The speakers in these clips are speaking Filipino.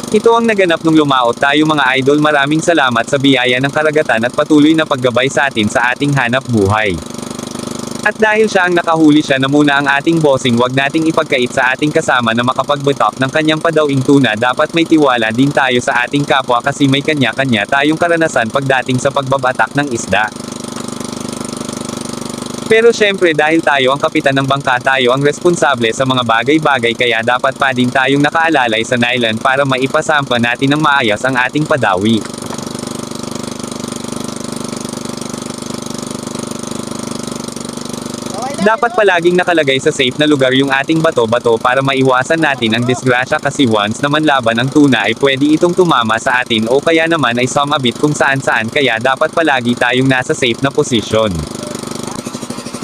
Ito ang naganap nung lumaot tayo mga idol. Maraming salamat sa biyaya ng karagatan at patuloy na paggabay sa atin sa ating hanap buhay. At dahil siya ang nakahuli, siya na muna ang ating bossing. Wag nating ipagkait sa ating kasama na makapagbatak ng kanyang padawing tuna. Dapat may tiwala din tayo sa ating kapwa kasi may kanya-kanya tayong karanasan pagdating sa pagbabatak ng isda. Pero syempre dahil tayo ang kapitan ng bangka, tayo ang responsable sa mga bagay-bagay, kaya dapat pa din tayong nakaalalay sa nylon para maipasampa natin ng maayos ang ating padawi. Dapat palaging nakalagay sa safe na lugar yung ating bato-bato para maiwasan natin ang disgrasya kasi once naman laban ang tuna ay pwede itong tumama sa atin o kaya naman ay sumabit kung saan-saan, kaya dapat palagi tayong nasa safe na posisyon.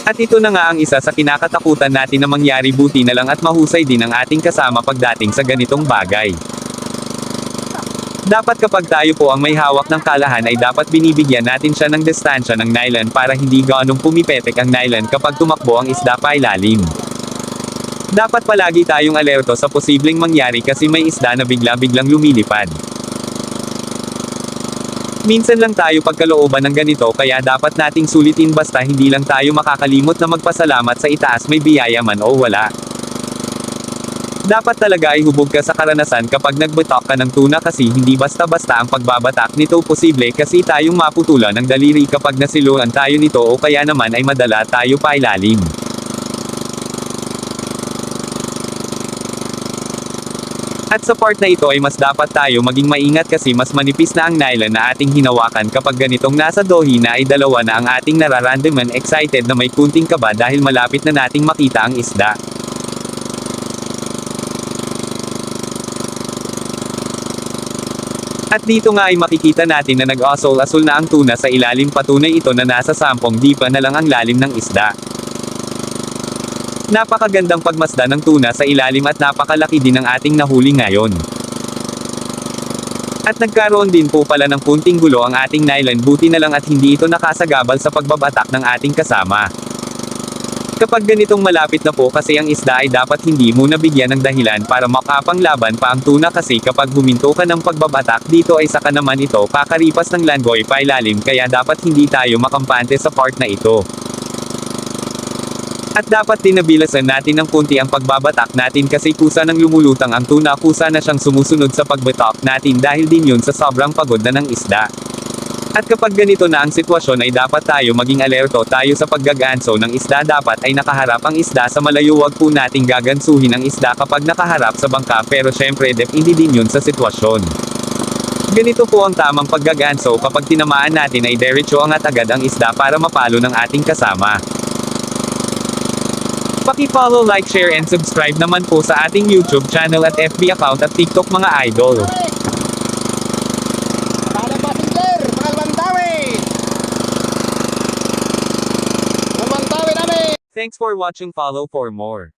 At ito na nga ang isa sa kinakatakutan natin na mangyari, buti na lang at mahusay din ang ating kasama pagdating sa ganitong bagay. Dapat kapag tayo po ang may hawak ng kalahan ay dapat binibigyan natin siya ng distansya ng nylon para hindi ganong pumipetek ang nylon kapag tumakbo ang isda pa ilalim. Dapat palagi tayong alerto sa posibleng mangyari kasi may isda na bigla-biglang lumilipad. Minsan lang tayo pagkalooban ng ganito, kaya dapat nating sulitin, basta hindi lang tayo makakalimot na magpasalamat sa itaas may biyaya man o wala. Dapat talaga ay hubog ka sa karanasan kapag nagbatak ka ng tuna kasi hindi basta-basta ang pagbabatak nito. Posible kasi tayong maputulan ng daliri kapag nasiluan tayo nito o kaya naman ay madala tayo pa ilalim. At sa part na ito ay mas dapat tayo maging maingat kasi mas manipis na ang nylon na ating hinawakan kapag ganitong nasa dohi na ay dalawa na ang ating nararamdaman. Excited na may kunting kaba dahil malapit na nating makita ang isda. At dito nga ay makikita natin na nag-asol-asol na ang tuna sa ilalim, patunay ito na nasa 10 dipa na lang ang lalim ng isda. Napakagandang pagmasdan ng tuna sa ilalim at napakalaki din ng ating nahuli ngayon. At nagkaroon din po pala ng kunting gulo ang ating nylon, buti na lang at hindi ito nakasagabal sa pagbabatak ng ating kasama. Kapag ganitong malapit na po kasi ang isda ay dapat hindi muna bigyan ng dahilan para makapanglaban pa ang tuna kasi kapag huminto ka ng pagbabatak dito ay saka naman ito kakaripas ng langoy pa ilalim, kaya dapat hindi tayo makampante sa part na ito. At dapat din nabilasan natin ng kunti ang pagbabatak natin kasi kusa nang lumulutang ang tuna, kusa na siyang sumusunod sa pagbatak natin dahil din yun sa sobrang pagod na ng isda. At kapag ganito na ang sitwasyon ay dapat tayo maging alerto tayo sa paggaganso ng isda. Dapat ay nakaharap ang isda sa malayo, wag po nating gagansuhin ang isda kapag nakaharap sa bangka, pero syempre depende din yun sa sitwasyon. Ganito po ang tamang paggaganso, kapag tinamaan natin ay diretso angat agad ang isda para mapalo ng ating kasama. Paki-follow, like, share and subscribe naman po sa ating YouTube channel at FB account at TikTok mga idol. Thanks for watching, follow for more.